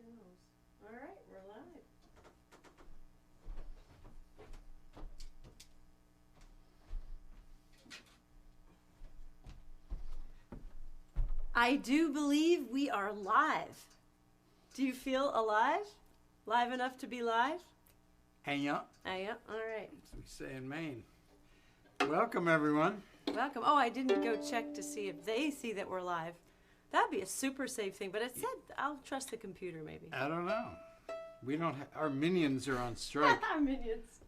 goes. All right, we're live. I do believe we are live. Do you feel alive? Live enough to be live? Yeah. Yeah, all right. As we say in Maine. Welcome, everyone. Welcome. Oh, I didn't go check to see if they see that we're live. That'd be a super safe thing, but it said I'll trust the computer maybe. I don't know. We don't our minions are on strike. Our minions.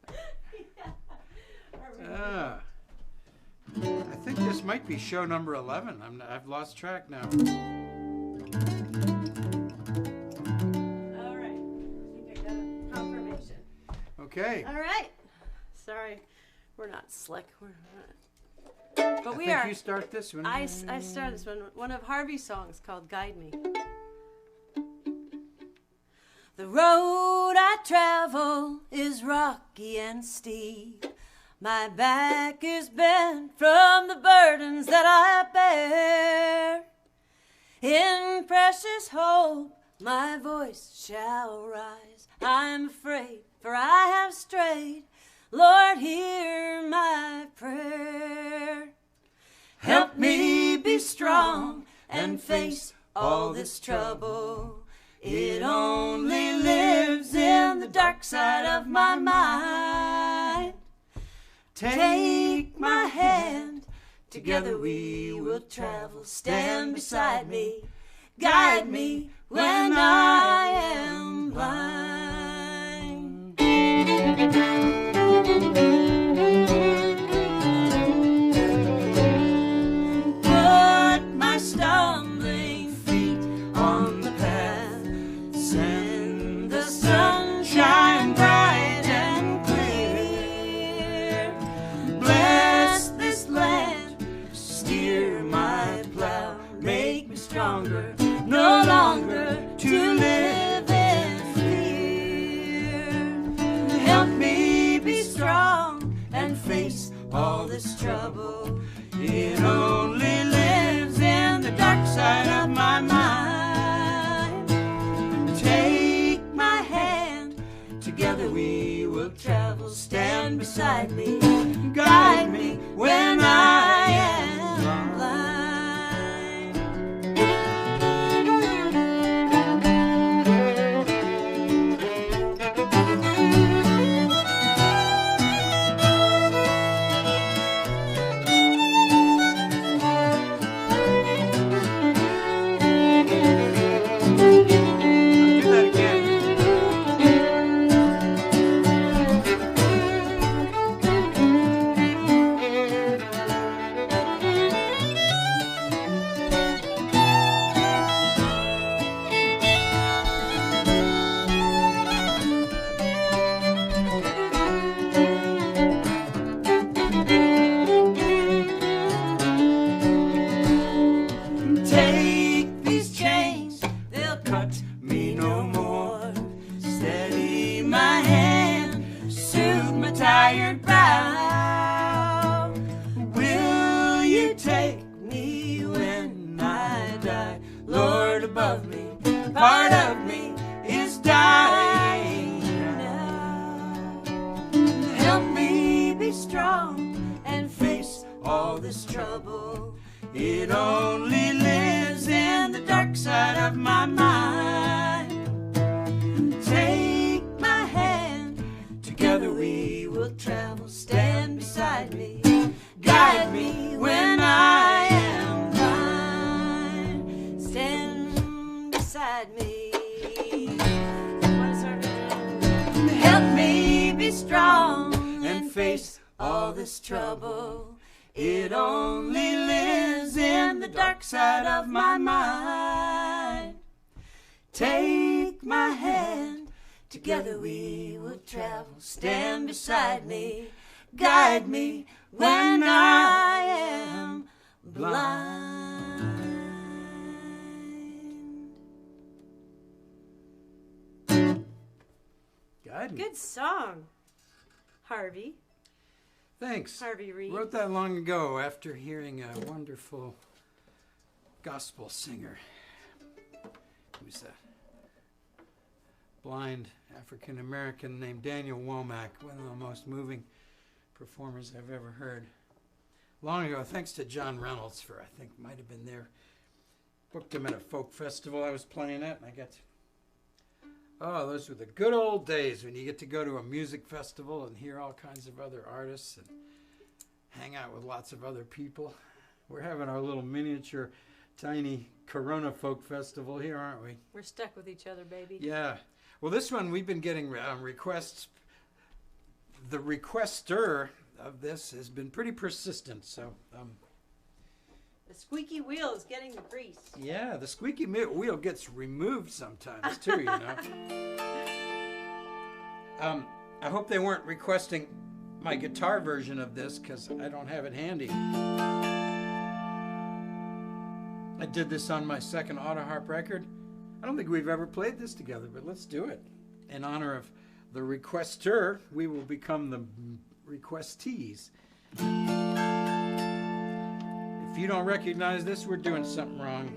I think this might be show number 11. I've lost track now. All right. I think I got a confirmation. Okay. All right. Sorry, we're not slick. We're not. But we I think are. you start this one. I started this one of Harvey's songs called Guide Me. The road I travel is rocky and steep. My back is bent from the burdens that I bear. In precious hope my voice shall rise. I'm afraid, for I have strayed. Lord, hear my prayer. Help me be strong and face all this trouble. It only lives in the dark side of my mind. Take my hand, together we will travel. Stand beside me, guide me when I am blind. Put my stumbling feet on the path. Send the sunshine bright and clear. Bless this land, steer my plow. Make me stronger, no longer to live in fear. Help me be strong and face all this trouble. It only lives in the dark side of my mind. Take my hand, together we will travel. Stand beside me, guide me when I am blind. Do that again. Take these chains, they'll cut me no more. Steady my hand, soothe my tired brow. Will you take me when I die? Lord above me, part of me is dying now. Help me be strong and face all this trouble. It only lives in the dark side of my mind. Take my hand, together we will travel. Stand beside me, guide me when I am blind. Stand beside me. Help me be strong and face all this trouble. It only lives in the dark side of my mind. Take my hand, together we will travel. Stand beside me, guide me when I am blind. Guide me. Good song, Harvey. Thanks. Harvey Reid. Wrote that long ago after hearing a wonderful gospel singer. Who's that? blind African American named Daniel Womack, one of the most moving performers I've ever heard. Long ago, thanks to John Reynolds for, I think, might have been there. Booked him at a folk festival I was playing at, and I got to, oh, those were the good old days when you get to go to a music festival and hear all kinds of other artists and hang out with lots of other people. We're having our little miniature, tiny Corona Folk Festival here, aren't we? We're stuck with each other, baby. Yeah. Well, this one we've been getting requests. The requester of this has been pretty persistent, so the squeaky wheel is getting the grease. yeah, the squeaky wheel gets removed sometimes too, you know. I hope they weren't requesting my guitar version of this because I don't have it handy. I did this on my second auto harp record. I don't think we've ever played this together, but let's do it. In honor of the requester, we will become the requestees. If you don't recognize this, we're doing something wrong.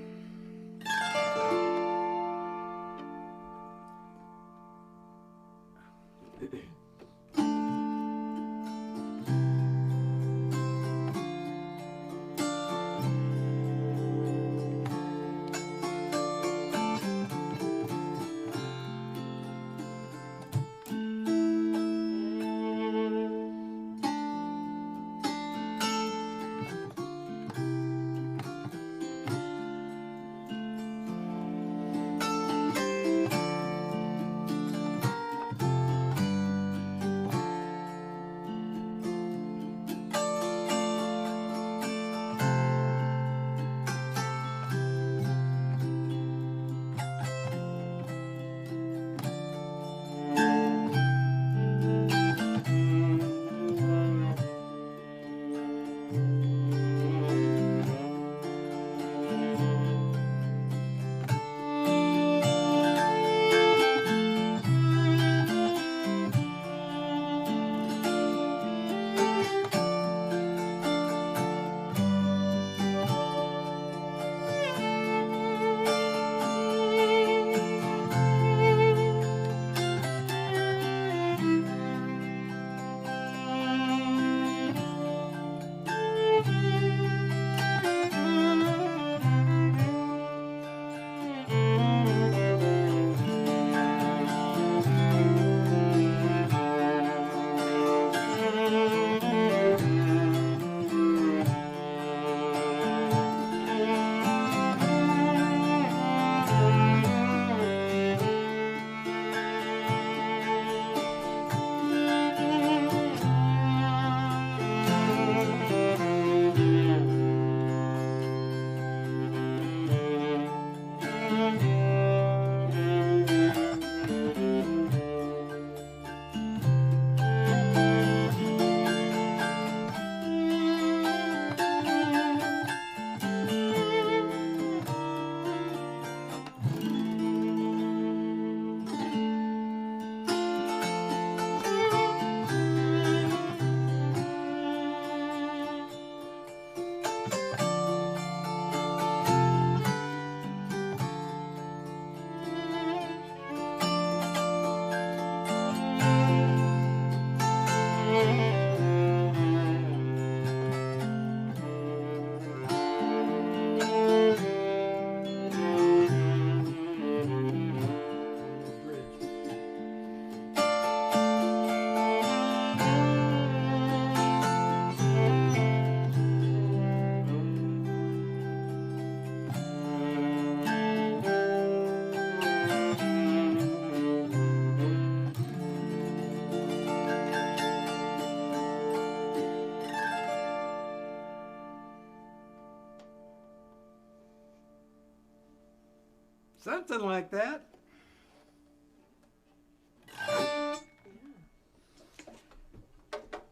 Something like that.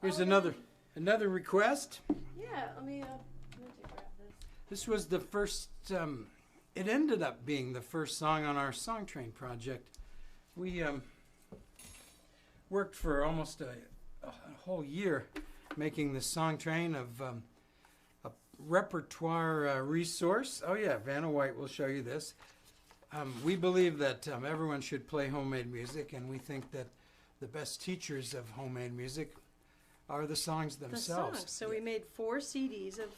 Here's another request. Yeah, let me grab this. This was the first, it ended up being the first song on our Song Train project. We worked for almost a whole year making the Song Train of a repertoire resource. Oh yeah, Vanna White will show you this. We believe that everyone should play homemade music, and we think that the best teachers of homemade music are the songs themselves. The songs. So we made 4 CDs of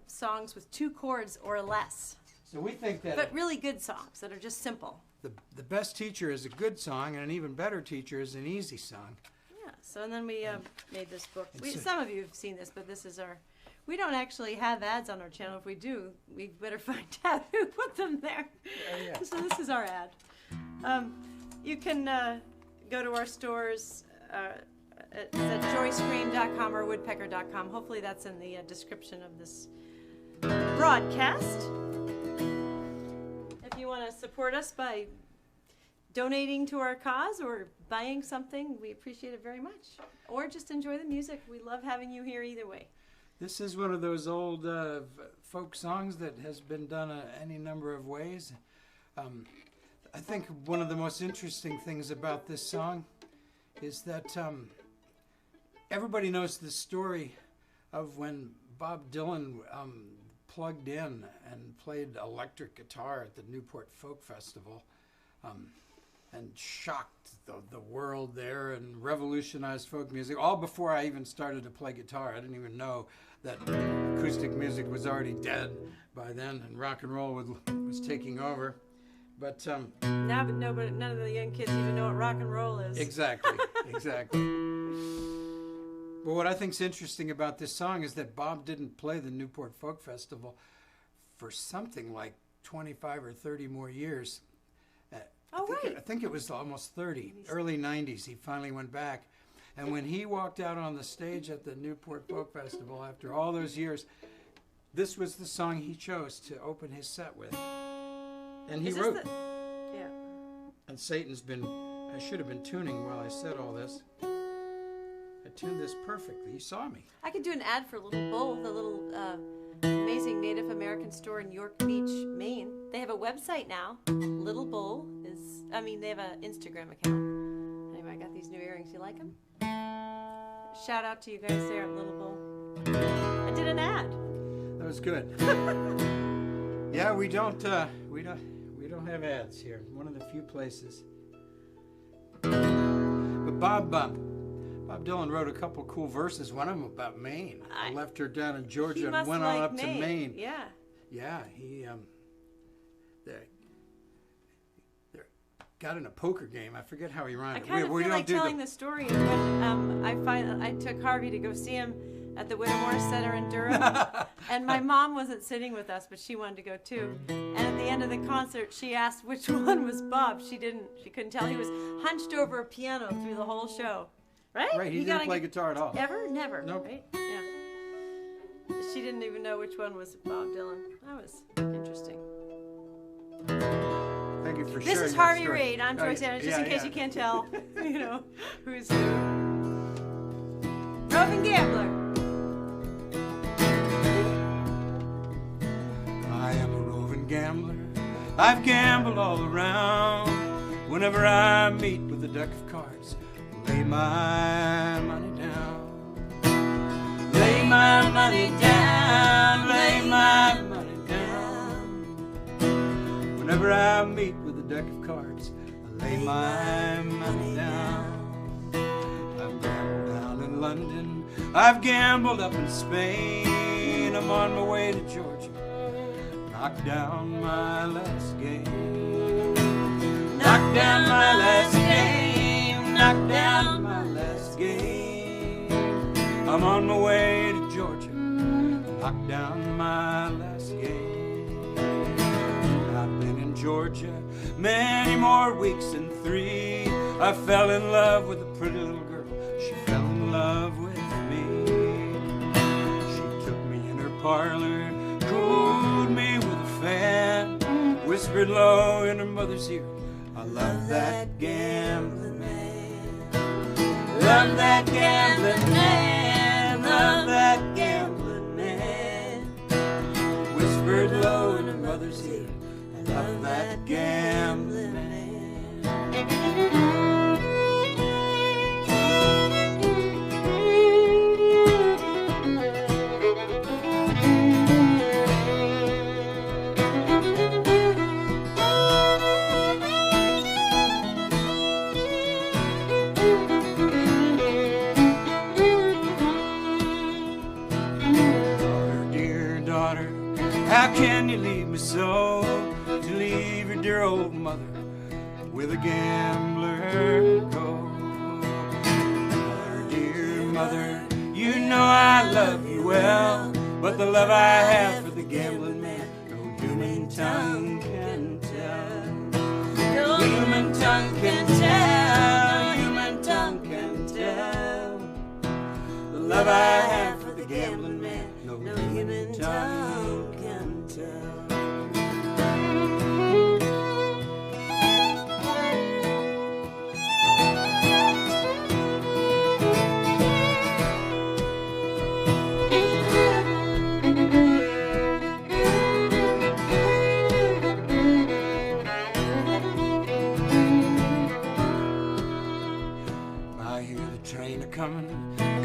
songs with 2 chords or less. So we think that But really good songs that are just simple. the best teacher is a good song, and an even better teacher is an easy song. Yeah. So and then we made this book. It's Some of you have seen this, but this is our. We don't actually have ads on our channel. If we do, we better find out who put them there. Yeah. So this is our ad. You can go to our stores. It's at joyscream.com or woodpecker.com. Hopefully that's in the description of this broadcast. If you want to support us by donating to our cause or buying something, we appreciate it very much. Or just enjoy the music. We love having you here either way. This is one of those old folk songs that has been done any number of ways. I think one of the most interesting things about this song is that everybody knows the story of when Bob Dylan plugged in and played electric guitar at the Newport Folk Festival and shocked the world there and revolutionized folk music. All before I even started to play guitar. I didn't even know that acoustic music was already dead by then and rock and roll was taking over. But now, but none of the young kids even know what rock and roll is. Exactly, exactly. But what I think's interesting about this song is that Bob didn't play the Newport Folk Festival for something like 25 or 30 more years. I think it was almost 30, early 90s. He finally went back. And when he walked out on the stage at the Newport Folk Festival after all those years, this was the song he chose to open his set with. And he wrote. Yeah. And Satan's been, I should have been tuning while I said all this. I tuned this perfectly. You saw me. I could do an ad for Little Bull, the little amazing Native American store in York Beach, Maine. They have a website now. Little Bull they have an Instagram account. Anyway, I got these new earrings. You like them? Shout out to you guys there at Little Bull. I did an ad. That was good. Yeah, we don't have ads here. One of the few places. But Bob Dylan wrote a couple cool verses. One of them about Maine. I left her down in Georgia and went on up to Maine. Yeah. Yeah, he they got in a poker game. I forget how he rhymed. I kind of feel like telling the story of when I took Harvey to go see him at the Whittemore Center in Durham, and my mom wasn't sitting with us, but she wanted to go too. And at the end of the concert, she asked which one was Bob. She couldn't tell. He was hunched over a piano through the whole show. Right? Right. He didn't play guitar at all. Ever? Never. Nope. Right? Yeah. She didn't even know which one was Bob Dylan. That was interesting. Thank you for sharing. This is Harvey Reid. I'm Joyce Andersen, just in case you can't tell, who's who. Roving Gambler. I am a roving gambler. I've gambled all around. Whenever I meet with a deck of cards, lay my money down. Lay my money down. Lay my money down. Whenever I meet with a deck of cards, I lay my money down. I've gambled down in London. I've gambled up in Spain. I'm on my way to Georgia. Knock down my last game. Knock down my last game. Knock down my last game. I'm on my way to Georgia. Knock down my last game. I've been in Georgia many more weeks than 3. I fell in love with a pretty little girl. She fell in love with me. She took me in her parlor, cooled me with a fan, whispered low in her mother's ear, I love that gambling man. Love that gambling man. Love that gambling man. Whispered low in her mother's ear, I love that gambling man. your old mother with a gambler go. Mother, dear mother, you know I love you well, but the love I have for the gambling man, no human tongue can tell. No human tongue can tell. No human tongue can tell. The love I have for the gambling man, no human tongue can tell.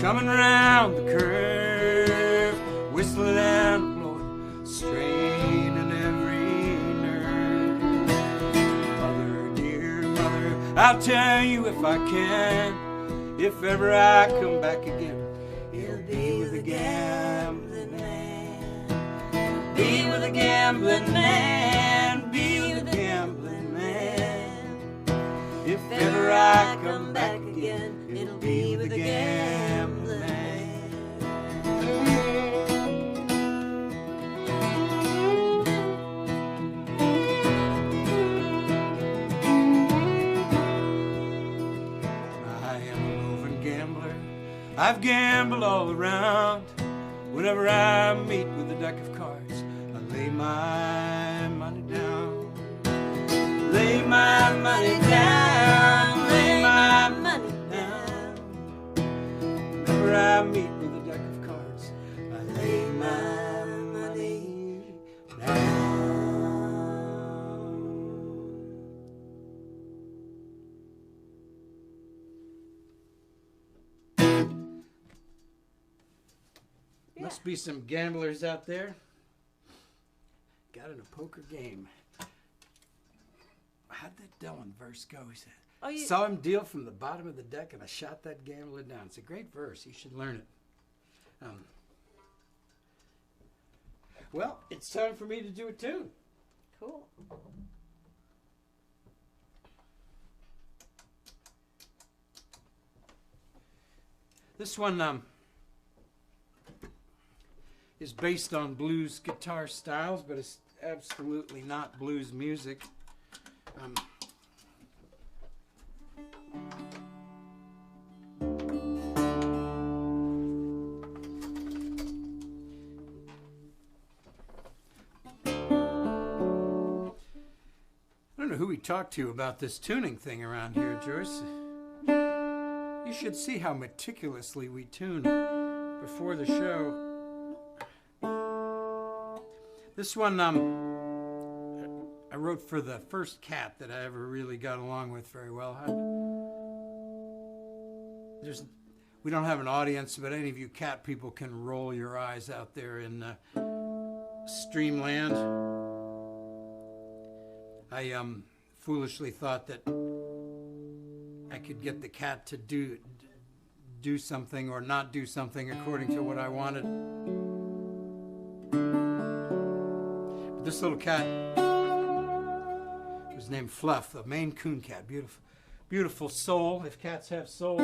Coming round the curve, whistling and blowing, straining every nerve. Mother, dear mother, I'll tell you if I can, if ever I come back again, it'll be with a gambling man. Be with a gambling man. Be with a gambling man. If ever I come back again, it'll be with a gambling man. I am a roving gambler. I've gambled all around. Whenever I meet with a deck of cards, I lay my money down. Lay my money down. Lay my money down. Whenever I meet with a deck of cards, I lay my money down. Must be some gamblers out there. Got in a poker game. How'd that Dylan verse go? He said, saw him deal from the bottom of the deck and I shot that gambler down. It's a great verse. You should learn it. Well, it's time for me to do a tune. Cool. This one is based on blues guitar styles, but it's absolutely not blues music. I don't know who we talked to about this tuning thing around here, Joyce. You should see how meticulously we tune before the show. This one I wrote for the first cat that I ever really got along with very well. We don't have an audience, but any of you cat people can roll your eyes out there in Streamland. I foolishly thought that I could get the cat to do something or not do something according to what I wanted. But this little cat was named Fluff, the Maine coon cat. Beautiful, beautiful soul, if cats have souls.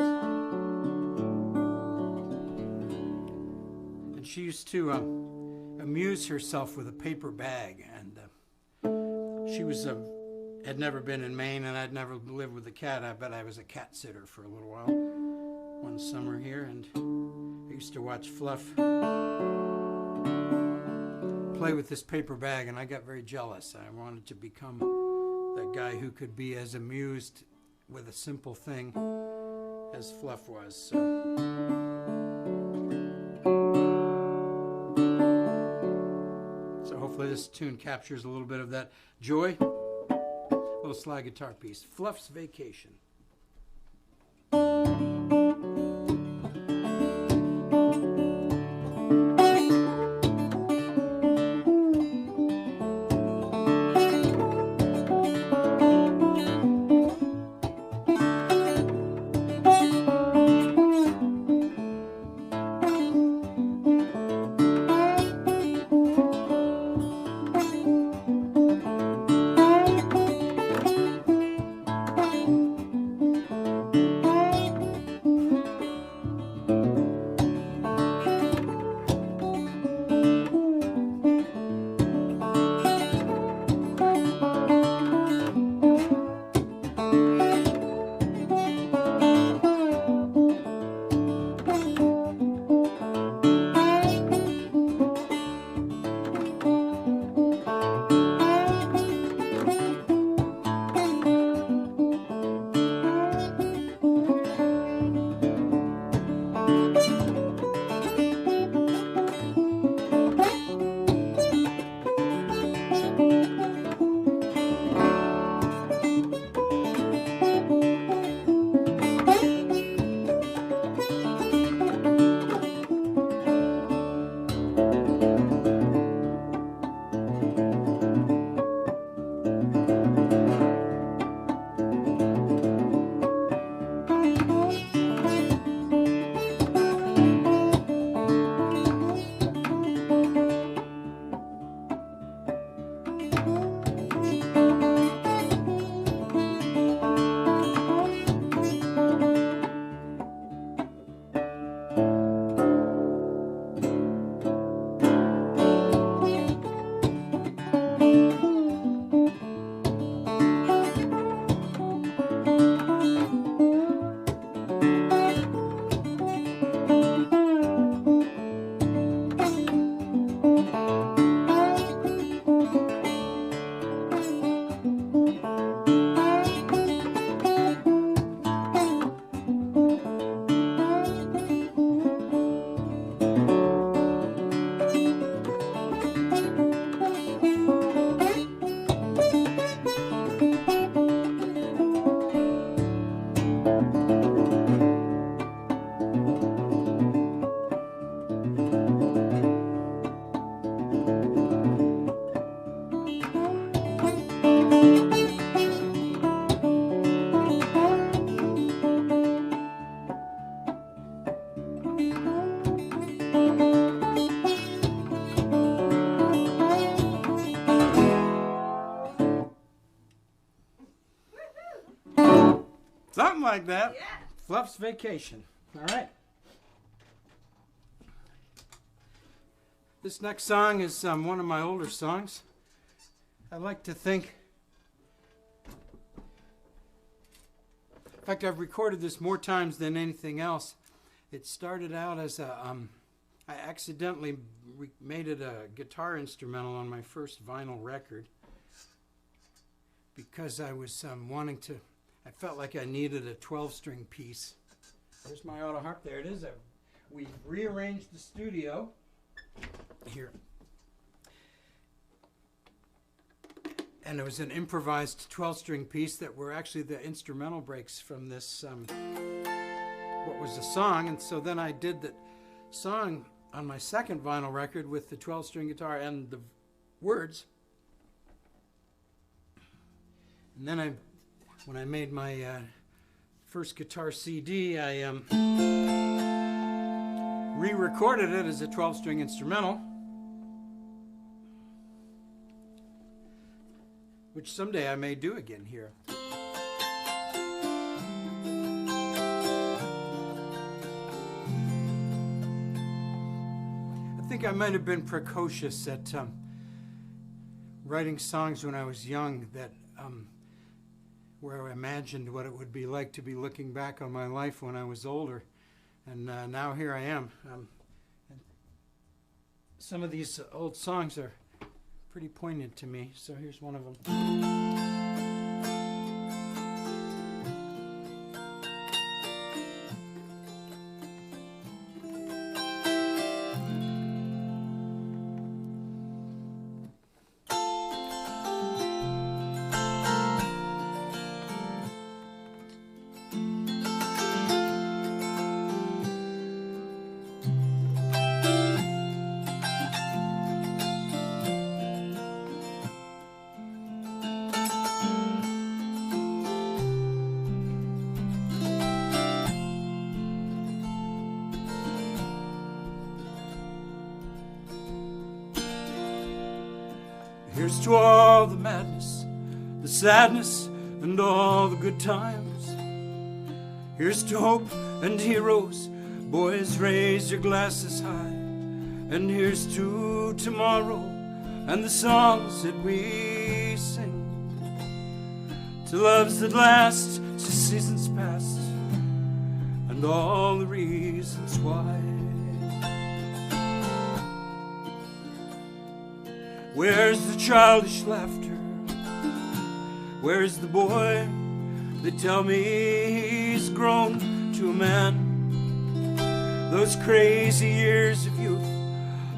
And she used to amuse herself with a paper bag, and she was had never been in Maine, and I'd never lived with a cat. I bet I was a cat sitter for a little while one summer here, and I used to watch Fluff play with this paper bag, and I got very jealous. I wanted to become that guy who could be as amused with a simple thing as Fluff was. So hopefully this tune captures a little bit of that joy. Little slide guitar piece, Fluff's Vacation. Something like that. Yeah. Fluff's Vacation. All right. This next song is one of my older songs. I like to think, in fact, I've recorded this more times than anything else. It started out as a, I accidentally made it a guitar instrumental on my first vinyl record because I was I felt like I needed a 12-string piece. There's my auto harp. There it is. We rearranged the studio here. And it was an improvised 12-string piece that were actually the instrumental breaks from this, what was the song. And so then I did the song on my second vinyl record with the 12-string guitar and the words. And then when I made my first guitar CD, I re-recorded it as a 12-string instrumental, which someday I may do again here. I think I might have been precocious at writing songs when I was young that where I imagined what it would be like to be looking back on my life when I was older. And now here I am. And some of these old songs are pretty poignant to me, so here's one of them. Here's to all the madness, the sadness, and all the good times. Here's to hope and heroes, boys, raise your glasses high. And here's to tomorrow and the songs that we sing. To loves that last, to seasons past, and all the reasons why. Where's the childish laughter? Where's the boy? They tell me he's grown to a man. Those crazy years of youth,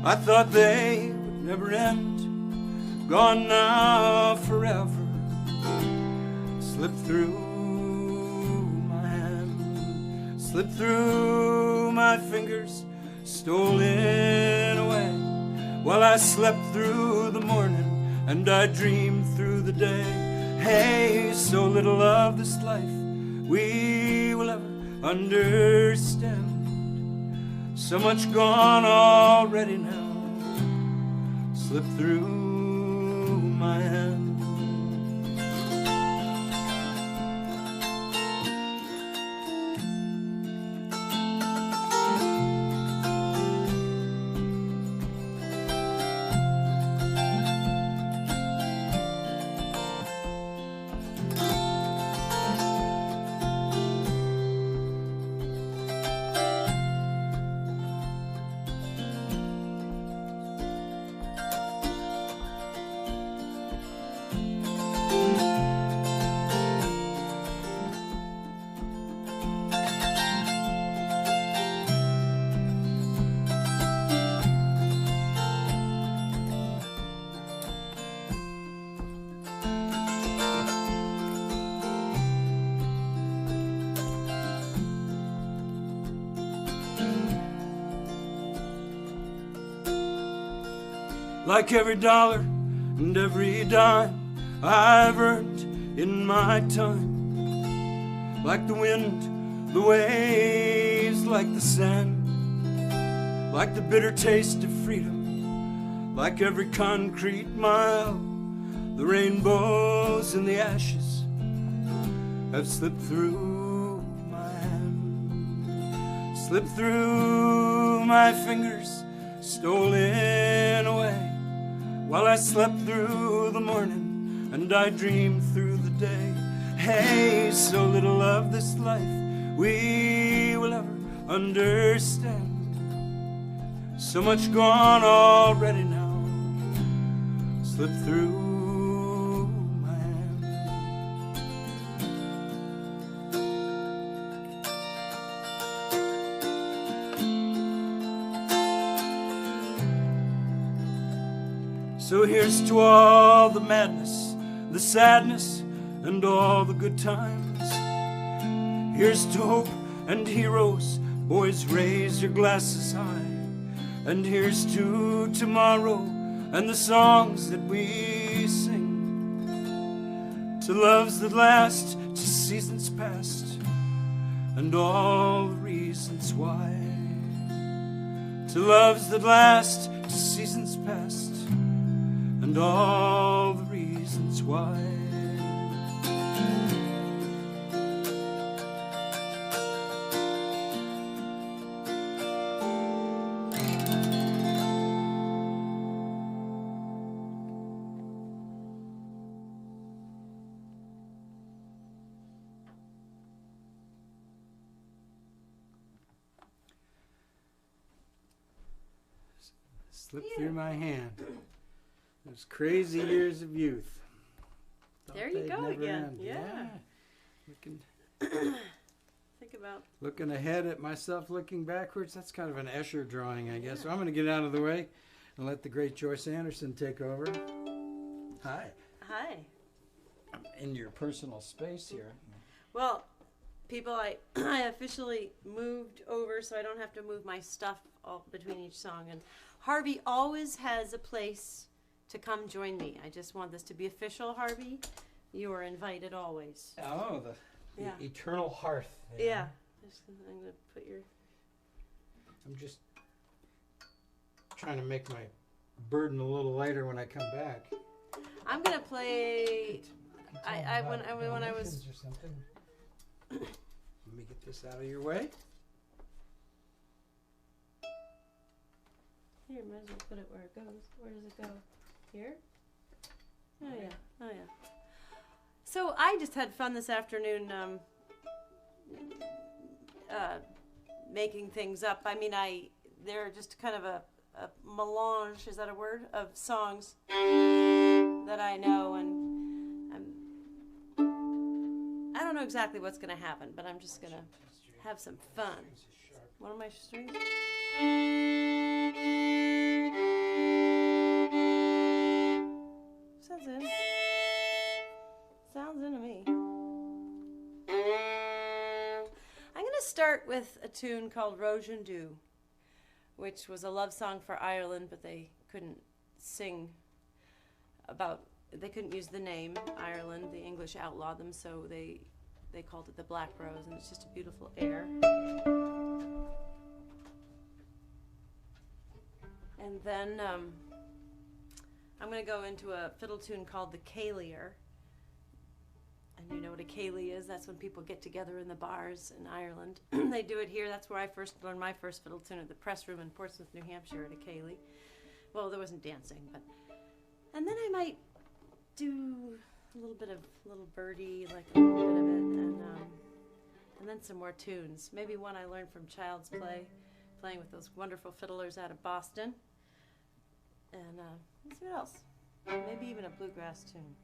I thought they would never end. Gone now forever, slipped through my hand, slipped through my fingers, stolen away. While I slept through the morning and I dreamed through the day. Hey, so little of this life we will ever understand. So much gone already now, slipped through my hand. Like every dollar and every dime I've earned in my time. Like the wind, the waves, like the sand. Like the bitter taste of freedom. Like every concrete mile. The rainbows and the ashes have slipped through slipped through my fingers, stolen away, while I slept through the morning and I dreamed through the day. Hey, so little of this life we will ever understand. So much gone already now, slipped through my hand. So here's to all the madness, the sadness, and all the good times. Here's to hope and heroes, boys, raise your glasses high. And here's to tomorrow and the songs that we sing, to loves that last, to seasons past, and all the reasons why. To loves that last, to seasons past, and all the reasons why. Slipped through my hand. Those crazy years of youth. Thought There you they'd go never again. end. Yeah. Think about Looking ahead at myself, looking backwards. That's kind of an Escher drawing, I guess. So I'm going to get out of the way and let the great Joyce Andersen take over. Hi. hi. I'm in your personal space here. Well, people, I officially moved over so I don't have to move my stuff all between each song. And Harvey always has a place to come join me. I just want this to be official, Harvey. You are invited always. Oh, the Yeah. eternal hearth. Yeah. I'm going to put your... I'm just trying to make my burden a little lighter when I come back. I'm going to play... when I was... Or something. Let me get this out of your way. Here, might as well put it where it goes. Where does it go? Here? Oh, yeah. Oh, yeah. So I just had fun this afternoon making things up. I mean, they're just kind of a melange, is that a word, of songs that I know, and I don't know exactly what's going to happen, but I'm just going to have some fun. One of my strings? Sounds in. Sounds in to me. I'm going to start with a tune called Rojan Dew, which was a love song for Ireland, but they couldn't sing they couldn't use the name Ireland. The English outlawed them, so they called it the Black Rose, and it's just a beautiful air. And then I'm going to go into a fiddle tune called the Calier. And you know what a Cayley is? That's when people get together in the bars in Ireland. They do it here. That's where I first learned my first fiddle tune, at the press room in Portsmouth, New Hampshire, at a Cayley. Well, there wasn't dancing, but... And then I might do a little bit of Little Birdie, like a little bit of it, and then some more tunes. Maybe one I learned from Child's Play, playing with those wonderful fiddlers out of Boston. And let's see what else. Maybe even a bluegrass tune.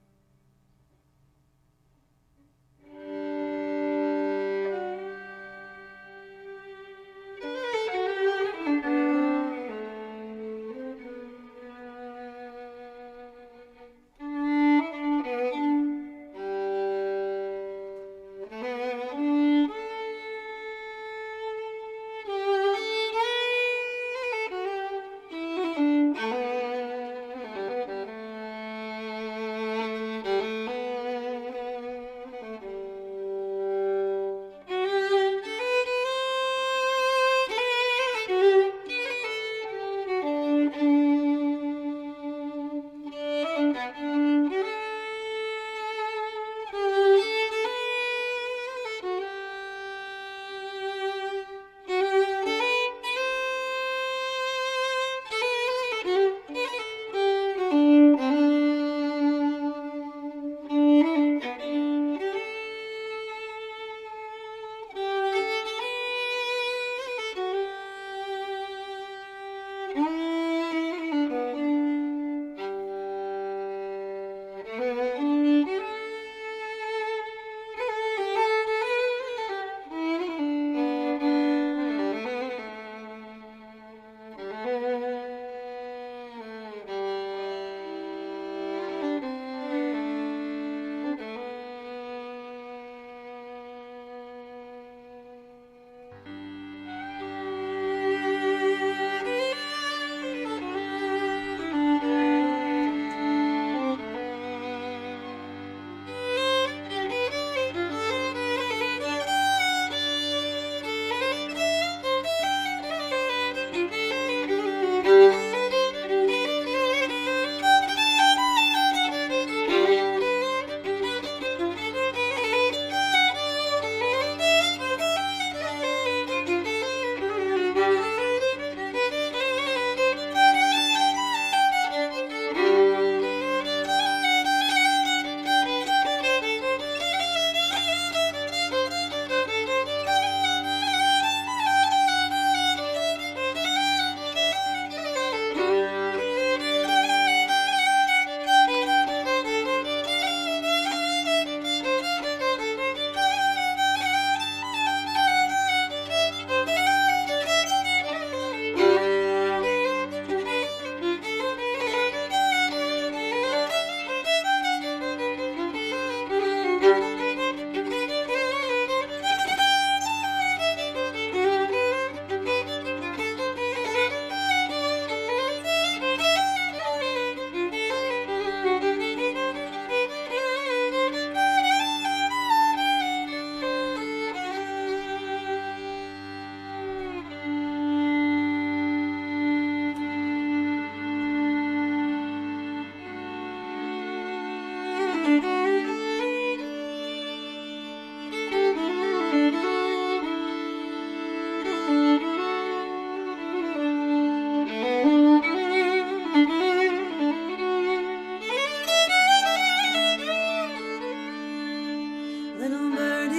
Little birdie,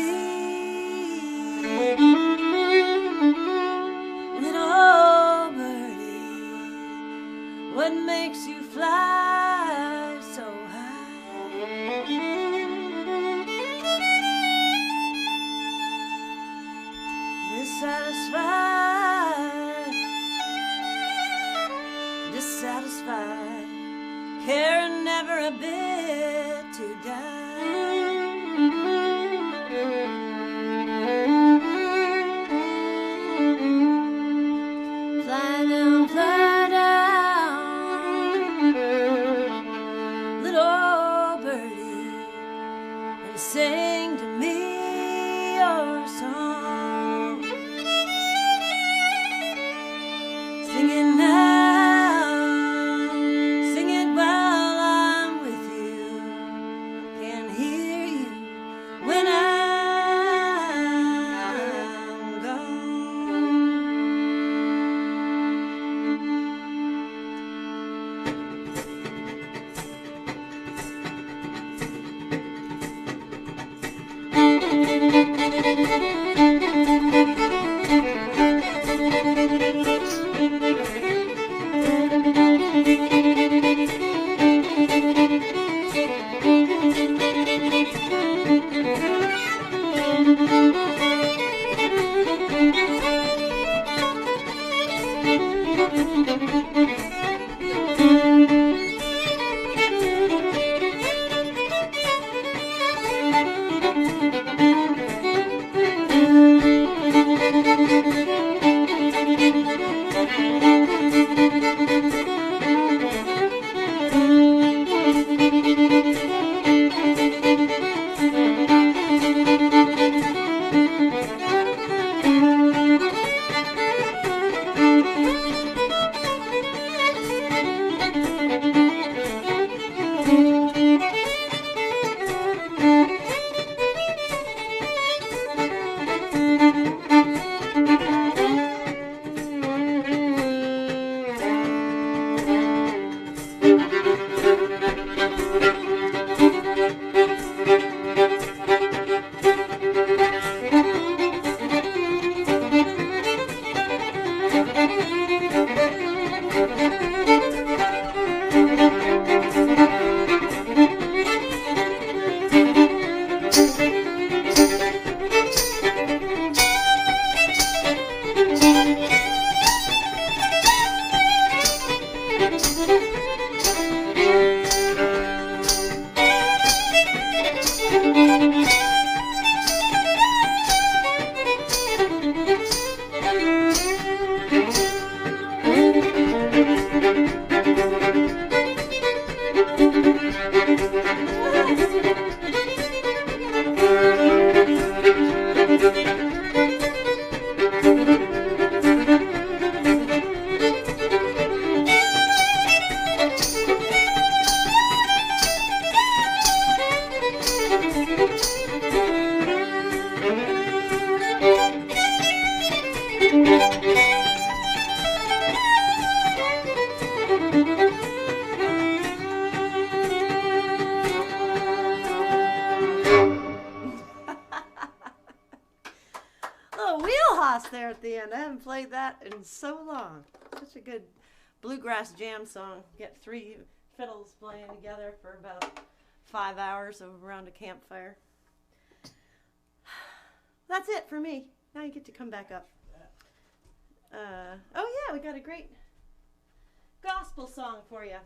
little birdie, what makes you fly so high? Dissatisfied, dissatisfied, caring never a bit to die. Fly down, little birdie, and sing to me your song. Sing it now, sing it while I'm with you. Can hear you when I'm gone. There at the end. I haven't played that in so long. Such a good bluegrass jam song. Get three fiddles playing together for about 5 hours around a campfire. That's it for me. Now you get to come back up. Oh yeah, we got a great gospel song for you.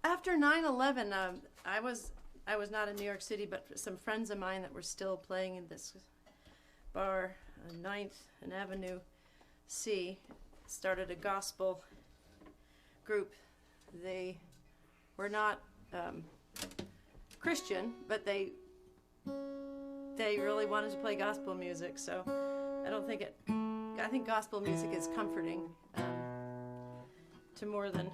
After 9/11, I was not in New York City, but some friends of mine that were still playing in this bar on 9th and Avenue C started a gospel group. They were not Christian, but they really wanted to play gospel music. So I think gospel music is comforting to more than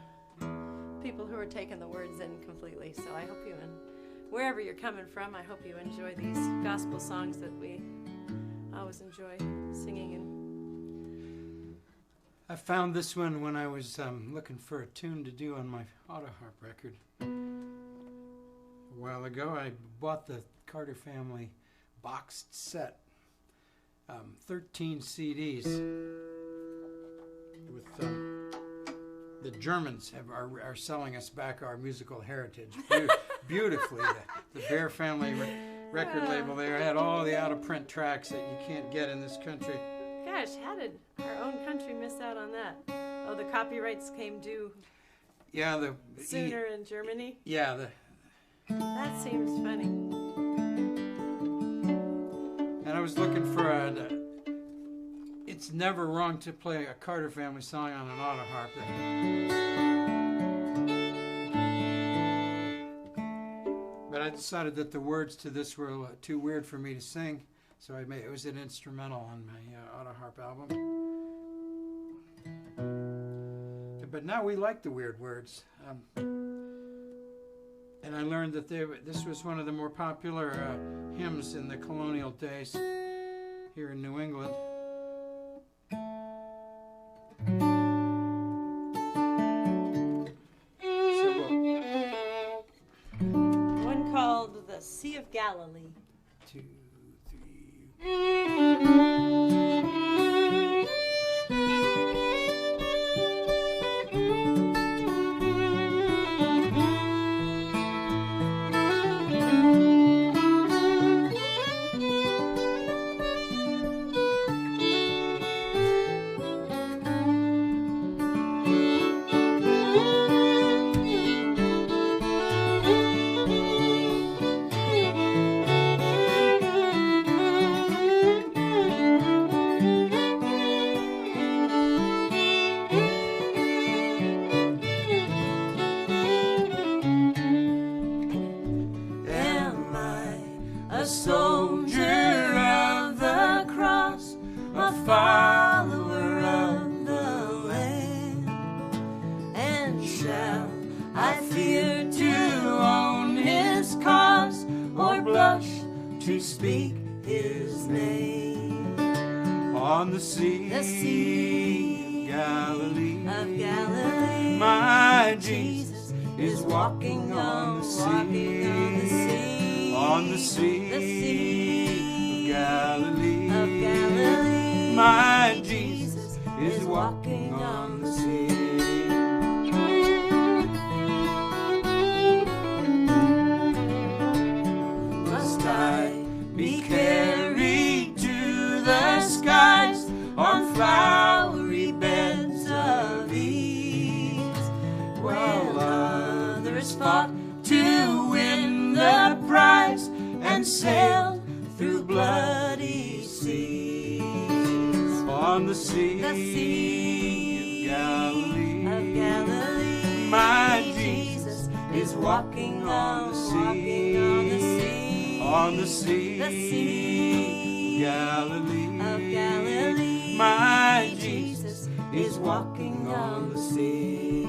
people who are taking the words in completely. So I hope you, and wherever you're coming from, I hope you enjoy these gospel songs that we always enjoy singing. And I found this one when I was looking for a tune to do on my auto harp record. a while ago. I bought the Carter family boxed set, 13 CDs with the Germans are selling us back our musical heritage beautifully. The Bear family record label there had all the out-of-print tracks that you can't get in this country. Gosh, how did our own country miss out on that? Oh, the copyrights came due sooner in Germany? Yeah. That seems funny. And I was looking for it's never wrong to play a Carter family song on an auto harp. But I decided that the words to this were too weird for me to sing, so it was an instrumental on my auto harp album. But now we like the weird words. And I learned that this was one of the more popular hymns in the colonial days here in New England. One called The Sea of Galilee. 2, 3. To speak his name on the sea, Galilee, of Galilee, my Jesus is walking on the sea, on the sea, of Galilee, my Jesus is walking on the sea. Must I be carried to the skies on flowery beds of ease, while others fought to win the prize and sailed through bloody seas? On the sea, of Galilee, my Jesus is walking on the sea. On the sea, Galilee, of Galilee, my Jesus is walking on the sea.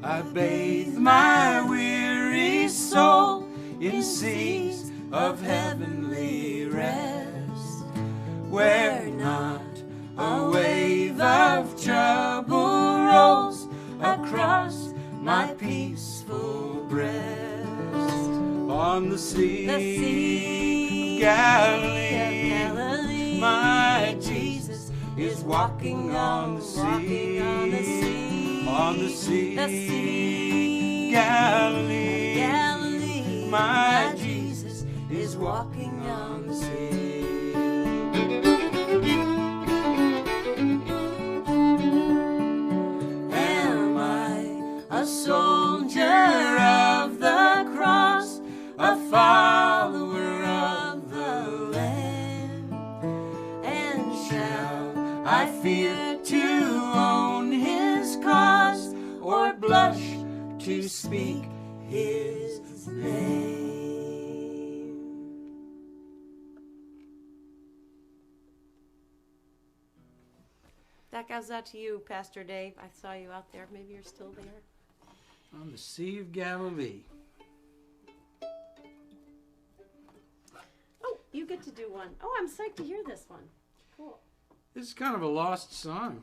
I bathe my weary soul in seas of heavenly rest, where not a wave of trouble rolls across my peaceful breast. On the sea, of Galilee, my Jesus is walking on the sea. On the sea, Galilee, my Jesus is walking on the sea. Am I a soldier of the cross, a follower of I fear to own his cause or blush to speak his name. That goes out to you, Pastor Dave. I saw you out there. Maybe you're still there. On the Sea of Galilee. Oh, you get to do one. Oh, I'm psyched to hear this one. Cool. This is kind of a lost song.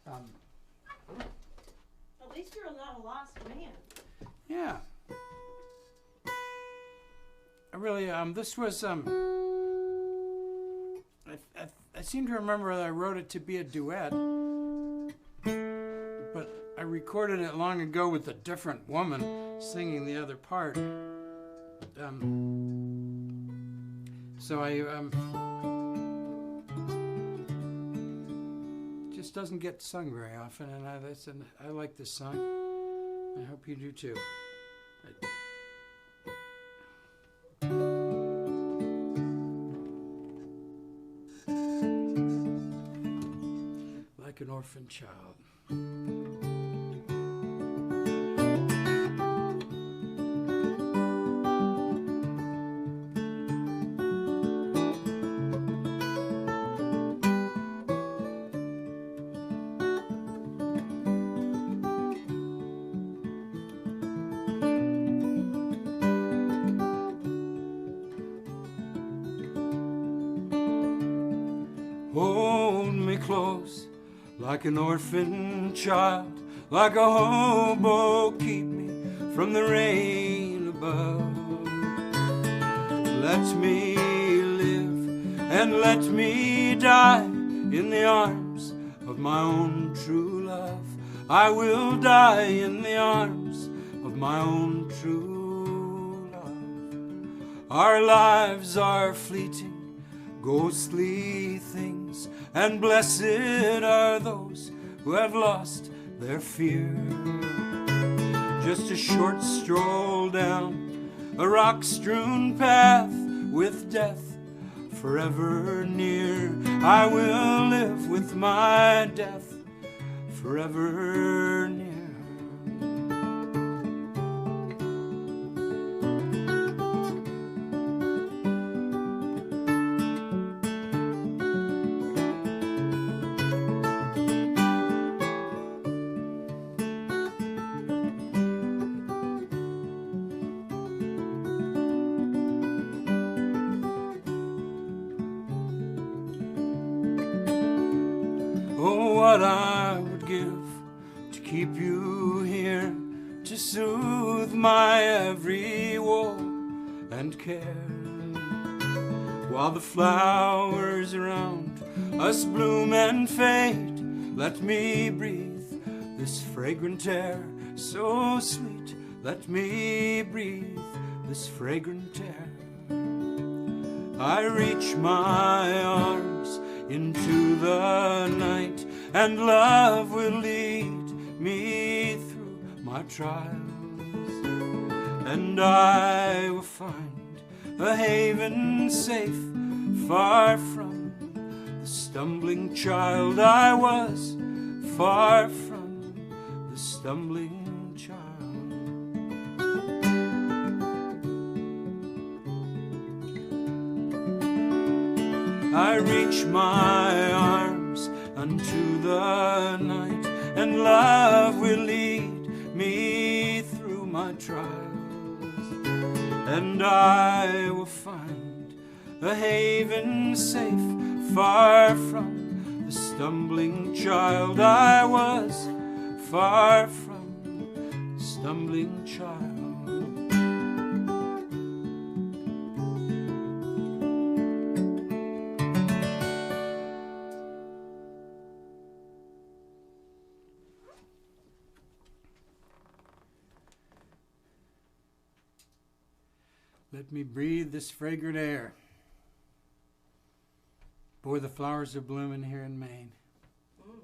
At least you're not a lost man. Yeah. I really, this was, I seem to remember that I wrote it to be a duet, but I recorded it long ago with a different woman singing the other part. So just doesn't get sung very often, and I like this song. I hope you do too. Like an orphan child. Hold me close, like an orphan child, like a hobo, keep me from the rain above. Let me live and let me die in the arms of my own true love. I will die in the arms of my own true love. Our lives are fleeting, ghostly things, and blessed are those who have lost their fear. Just a short stroll down a rock-strewn path with death forever near. I will live with my death forever near. What I would give to keep you here, to soothe my every woe and care. While the flowers around us bloom and fade, let me breathe this fragrant air so sweet. Let me breathe this fragrant air. I reach my arms into the night, and love will lead me through my trials, and I will find a haven safe, far from the stumbling child I was, far from the stumbling child. I reach my arms unto the night, and love will lead me through my trials, and I will find a haven safe, far from the stumbling child I was, far from the stumbling child. Let me breathe this fragrant air. Boy, the flowers are blooming here in Maine. Mm-hmm.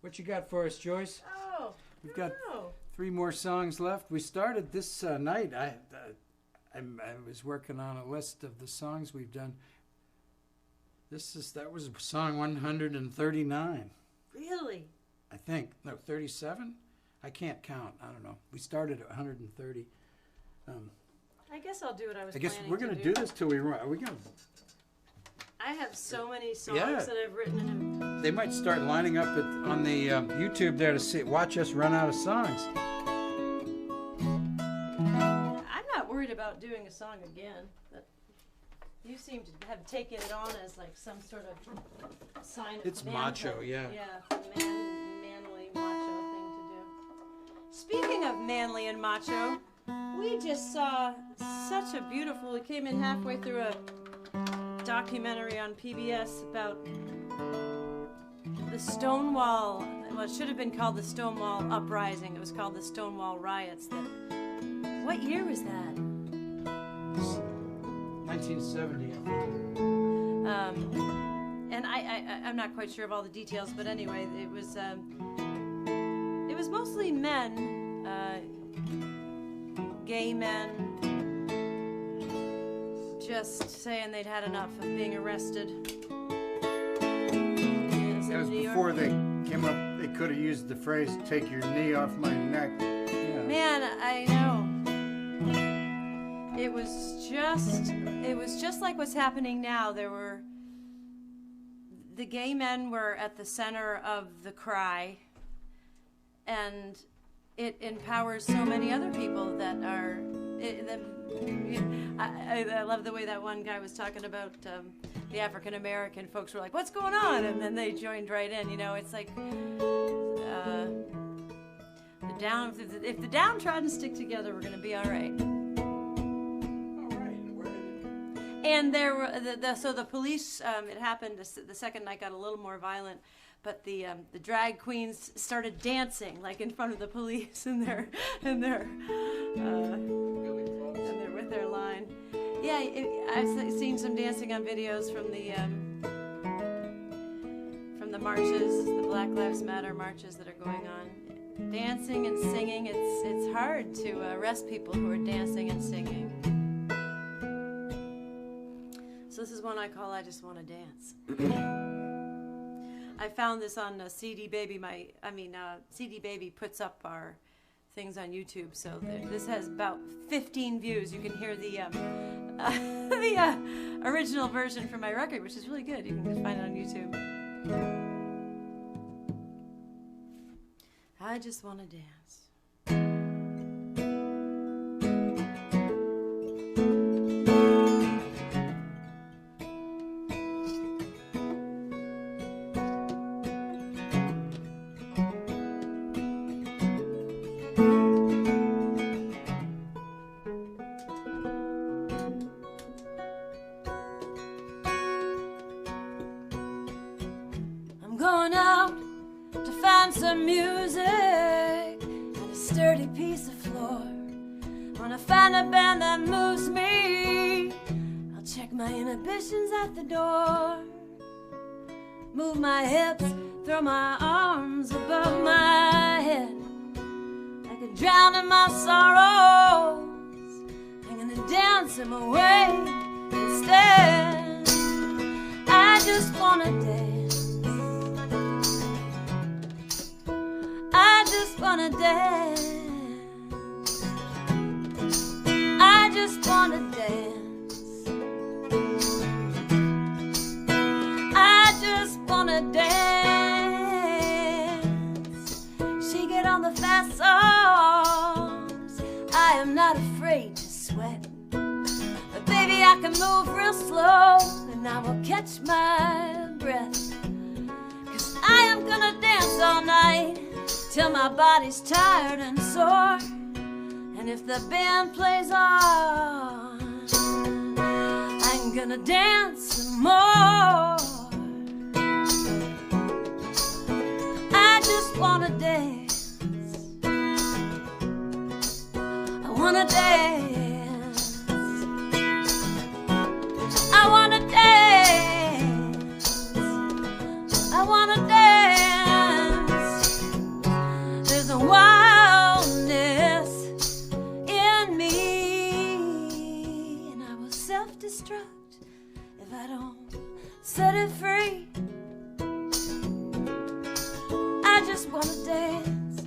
What you got for us, Joyce? Oh, we've got 3 more songs left. We started this night. I was working on a list of the songs we've done. That was song 139. Really? I think. No, 37? I can't count. I don't know. We started at 130. I guess I'll do what I was I guess planning we're going to to do this till we run. Are we going to? I have so many songs that I've written. And they might start lining up on the YouTube there to watch us run out of songs. I'm not worried about doing a song again. But you seem to have taken it on as like some sort of sign of It's manhood. macho, yeah. Yeah, manly macho thing to do. Speaking of manly and macho, we just saw such a beautiful. We came in halfway through a documentary on PBS about the Stonewall. Well, it should have been called the Stonewall Uprising. It was called the Stonewall Riots. What year was that? 1970. And I'm not quite sure of all the details, but anyway, it was mostly men, gay men, just saying they'd had enough of being arrested. That was before they came up. They could have used the phrase "take your knee off my neck." Yeah. Man, I know. It was just like what's happening now. The gay men were at the center of the cry, and it empowers so many other people that are. I love the way that one guy was talking about the African American folks were like, "What's going on?" And then they joined right in. You know, it's like if the downtrodden stick together, we're going to be all right. And there were so the police. It happened. The second night got a little more violent, but the drag queens started dancing like in front of the police, and they're with their line. Yeah, I've seen some dancing on videos from the marches, the Black Lives Matter marches that are going on. Dancing and singing. It's hard to arrest people who are dancing and singing. So this is one I call "I Just Want to Dance." I found this on CD Baby. CD Baby puts up our things on YouTube. So this has about 15 views. You can hear the original version from my record, which is really good. You can just find it on YouTube. I just want to dance. Going out to find some music and a sturdy piece of floor. Wanna find a band that moves me. I'll check my inhibitions at the door. Move my hips, throw my arms above my head. I could drown in my sorrows. I'm gonna dance them away instead. I just wanna dance. I just wanna dance. I just wanna dance. I just wanna dance. She get on the fast songs. I am not afraid to sweat. But baby, I can move real slow, and I will catch my breath. 'Cause I am gonna dance all night till my body's tired and sore. And if the band plays on, I'm gonna dance some more. I just wanna dance. I wanna dance. I wanna dance. I wanna dance. There's a wildness in me. self-destruct if I don't set it free. I just wanna dance.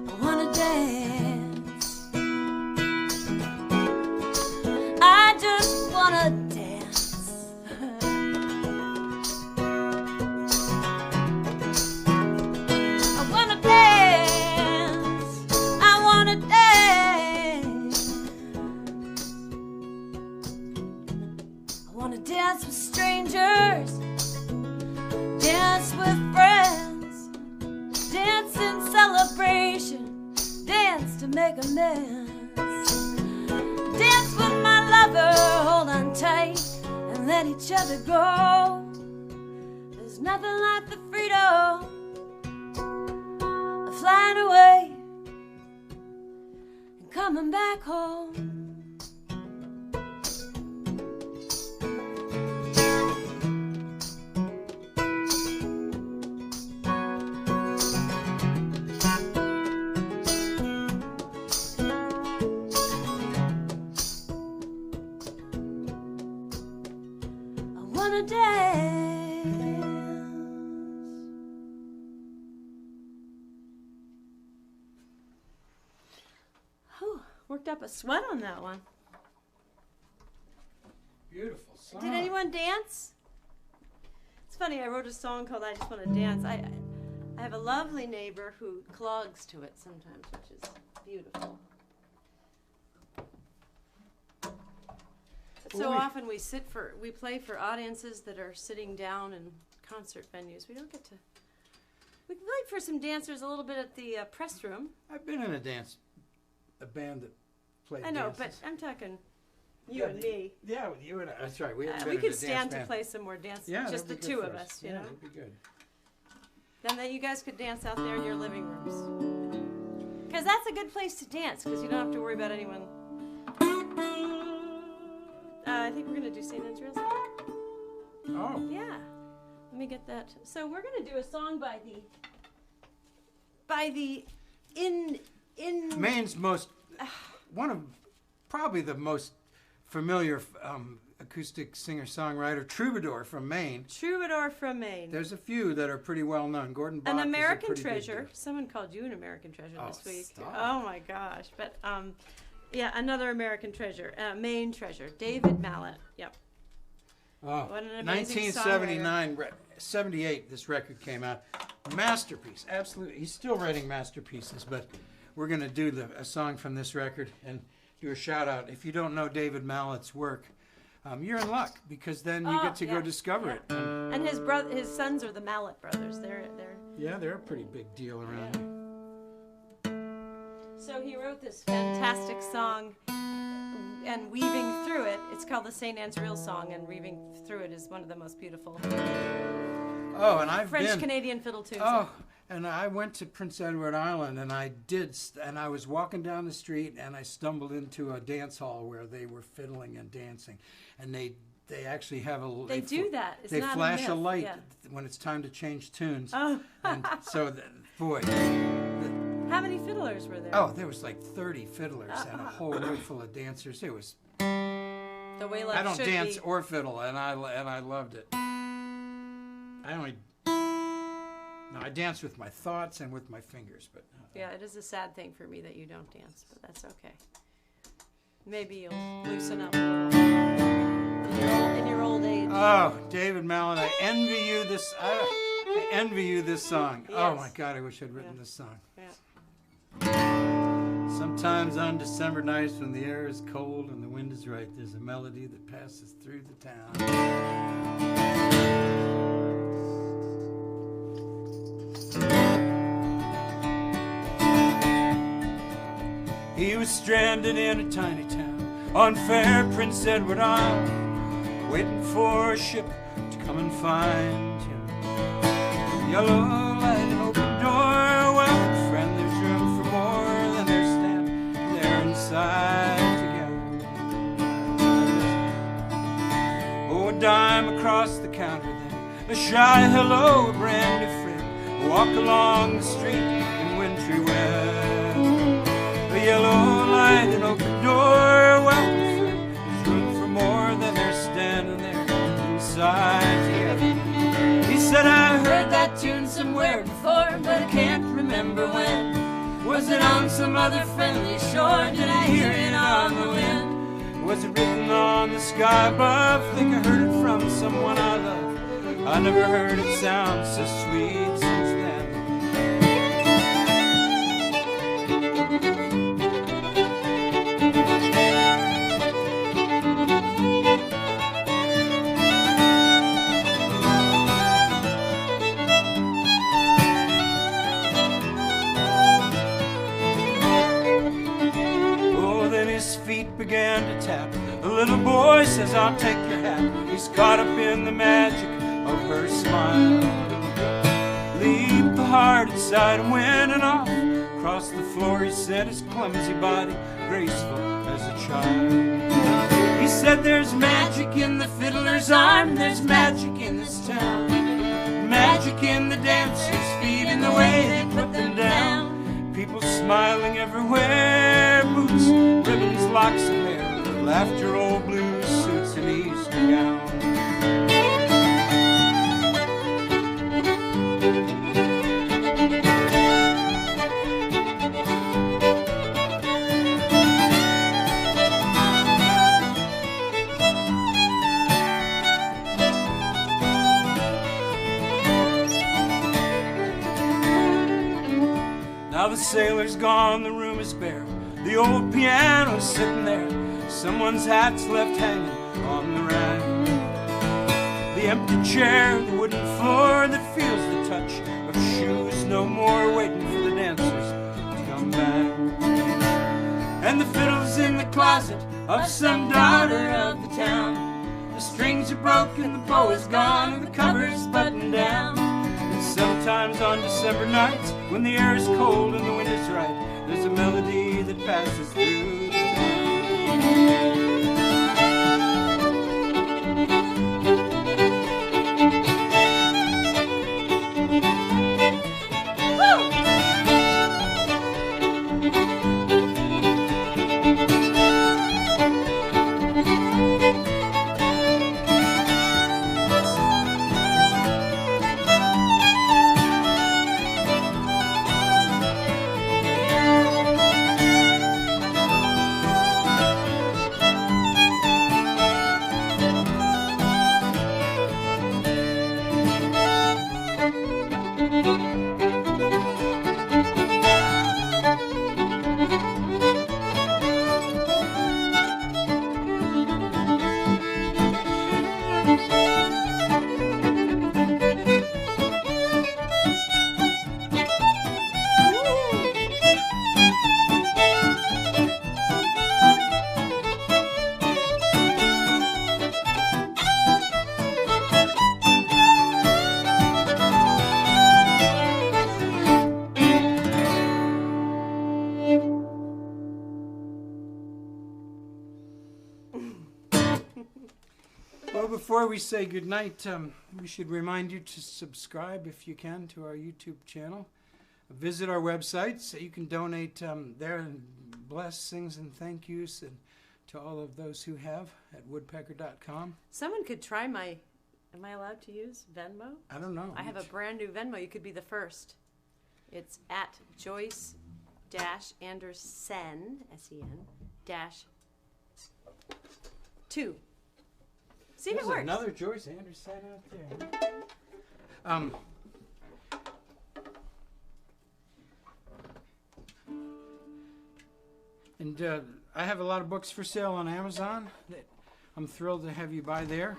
I wanna dance. I just wanna dance. I wanna dance. I wanna dance. I wanna dance with strangers. Dance with friends, dance in celebration, dance to make amends. Dance with my lover, hold on tight and let each other go. There's nothing like the freedom of flying away and coming back home. Worked up a sweat on that one. Beautiful song. Did anyone dance? It's funny, I wrote a song called I Just Want to Dance. I have a lovely neighbor who clogs to it sometimes, which is beautiful. But so often we play for audiences that are sitting down in concert venues. We don't get to. We played for some dancers a little bit at the press room. I've been in a band that played I know, dances. but I'm talking you and me. Yeah, with you and I. That's right. We could stand to play some more dance, just the two of us, you know. That'd be good. Then you guys could dance out there in your living rooms. Because that's a good place to dance, because you don't have to worry about anyone. I think we're going to do St. Anne's Real Song. Oh. Yeah. Let me get that. So we're going to do a song by the Maine's one of probably the most familiar acoustic singer-songwriter, troubadour from Maine. Troubadour from Maine. There's a few that are pretty well known. Gordon Bach An is a American pretty big treasure. deal. Someone called you an American treasure this week. Stop. Oh my gosh. But yeah, another American treasure. Maine treasure. David Mallet. Yep. Oh, What an amazing 1979, 78, this record came out. Masterpiece, absolutely. He's still writing masterpieces, but we're going to do a song from this record and do a shout out. If you don't know David Mallet's work, you're in luck, because then you get to go discover it. And his sons are the Mallet brothers. They're a pretty big deal around here. So he wrote this fantastic song, and weaving through it, it's called the St. Anne's Real Song, and weaving through it is one of the most beautiful French-Canadian fiddle tunes. Oh, and I went to Prince Edward Island, and I was walking down the street, and I stumbled into a dance hall where they were fiddling and dancing, and they actually have They do that. It's they not flash a myth. light Yeah. when it's time to change tunes. Oh. And so, boy. How many fiddlers were there? Oh, there was like 30 fiddlers and a whole room full of dancers. It was. The way life I don't should dance be. or fiddle, and I loved it. I dance with my thoughts and with my fingers, but. Yeah, it is a sad thing for me that you don't dance, but that's okay. Maybe you'll loosen up a little in your old age. Oh, David Mallet, I envy you this. I envy you this song. Yes. Oh my God, I wish I'd written this song. Yeah. Sometimes on December nights when the air is cold and the wind is right, there's a melody that passes through the town. He was stranded in a tiny town on fair Prince Edward Island, waiting for a ship to come and find him. Yellow light and open door, welcome friend, there's room for more than they're standing there inside together. Oh, a dime across the counter then, a shy hello, a brand new friend, walk along the street in wintry weather. A yellow light and open door, was it on some other friendly shore? Did I hear it on the wind? Was it written on the sky above? Think I heard it from someone I love. I never heard it sound so sweet since then. Began to tap. The little boy says, I'll take your hat. He's caught up in the magic of her smile. Leaped the heart inside and went and off. Across the floor he said, his clumsy body graceful as a child. He said, there's magic in the fiddler's arm, there's magic in this town. Magic in the dancers' feet and the way they put them down. People smiling everywhere, boots, ribbons, locks of hair, laughter, old blues, suits and Easter gowns. Now the sailor's gone, the room is bare. The old piano's sitting there. Someone's hat's left hanging on the rack. The empty chair, the wooden floor that feels the touch of shoes no more, waiting for the dancers to come back. And the fiddle's in the closet of some daughter of the town. The strings are broken, the bow is gone, and the cover's buttoned down. Sometimes on December nights, when the air is cold and the wind is right, there's a melody that passes through the Before we say goodnight, we should remind you to subscribe, if you can, to our YouTube channel. Visit our website so you can donate there, and blessings and thank yous and to all of those who have at woodpecker.com. Someone could try my, am I allowed to use Venmo? I don't know. I have a brand new Venmo. You could be the first. It's at Joyce Andersen, S-E-N, -2. See if it works. Another Joyce Andersen out there. And I have a lot of books for sale on Amazon that I'm thrilled to have you buy there.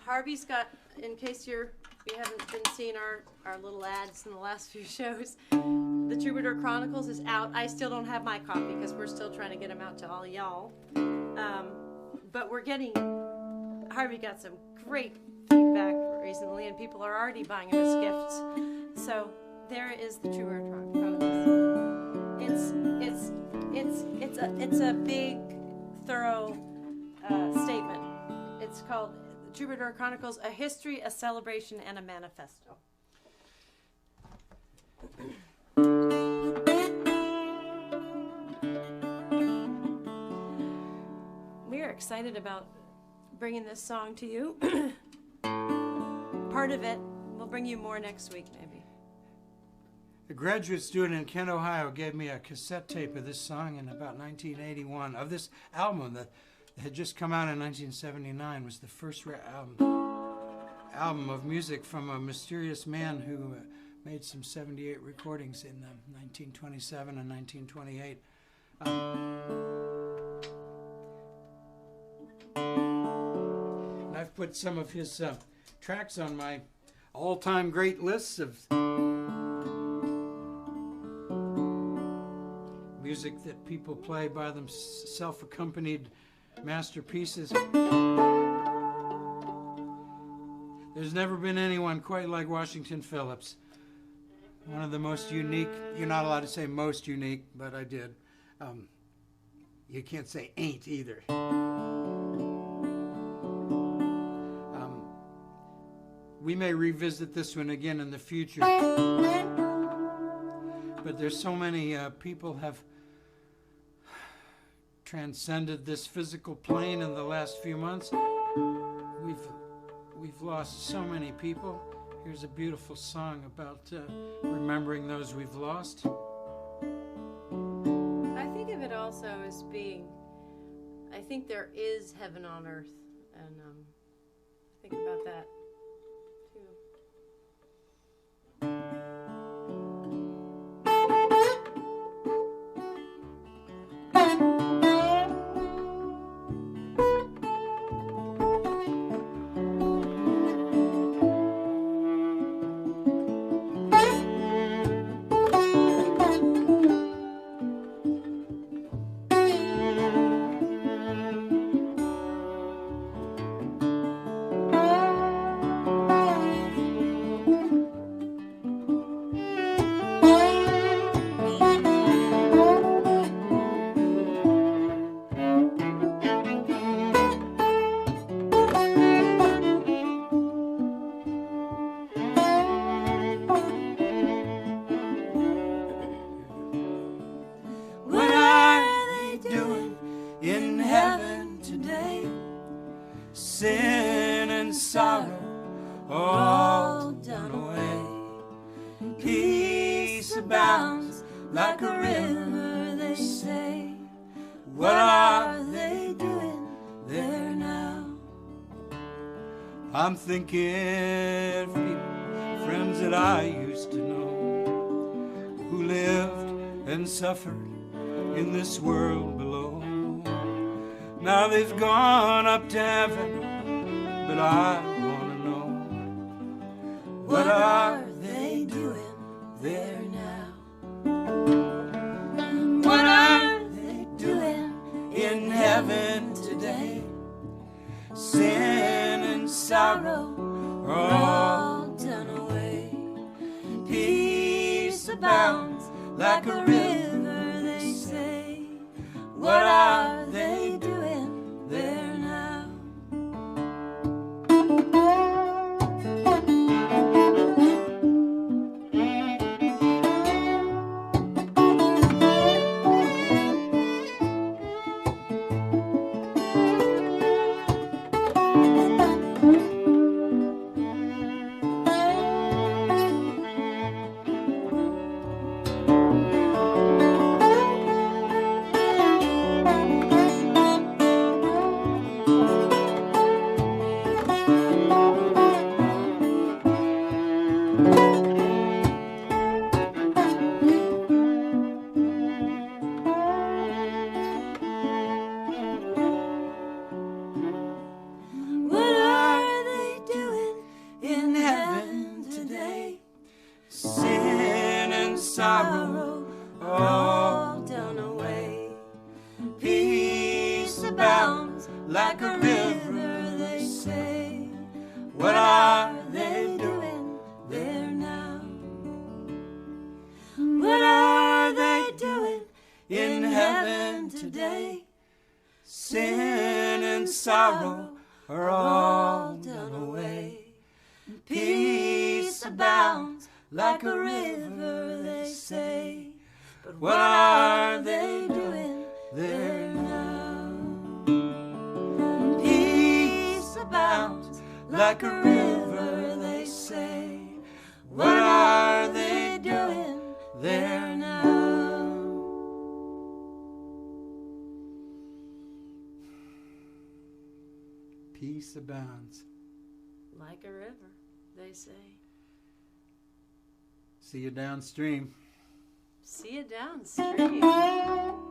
Harvey's got, in case you haven't been seeing our little ads in the last few shows, the Troubadour Chronicles is out. I still don't have my copy because we're still trying to get them out to all y'all. But we're getting... Harvey got some great feedback recently, and people are already buying him as gifts. So there is the Troubadour Chronicles. It's a big, thorough statement. It's called Troubadour Chronicles: A History, a Celebration, and a Manifesto. We are excited about bringing this song to you. Part of it, we'll bring you more next week, maybe. A graduate student in Kent, Ohio gave me a cassette tape of this song in about 1981, of this album that had just come out in 1979. It was the first album of music from a mysterious man who made some 78 recordings in 1927 and 1928. And I've put some of his tracks on my all-time great lists of music that people play by themselves, self-accompanied masterpieces. There's never been anyone quite like Washington Phillips. One of the most unique, you're not allowed to say most unique, but I did. You can't say ain't either. We may revisit this one again in the future. But there's so many people have transcended this physical plane in the last few months. We've lost so many people. Here's a beautiful song about remembering those we've lost. I think of it also as being, I think there is heaven on earth, and think about that too. Sin and sorrow all done away. Peace abounds like a river, they say. What are they doing there now? I'm thinking of people, friends that I used to know, who lived and suffered in this world below. Now they've gone up to heaven, but I want to know, what are they doing there now? What are they doing in heaven today? Sin and sorrow are all done away. Peace abounds like a river, they say. What are they doing there now? Sorrow all done away. Peace abounds like a river, they say. What are they doing there now? What are they doing in heaven today? Sin and sorrow are all done away. Peace abounds like a river, they say. But what are they doing there now? Peace abounds like a river, they say. What are they doing peace abounds. Like a river, they say. See you downstream. See you downstream.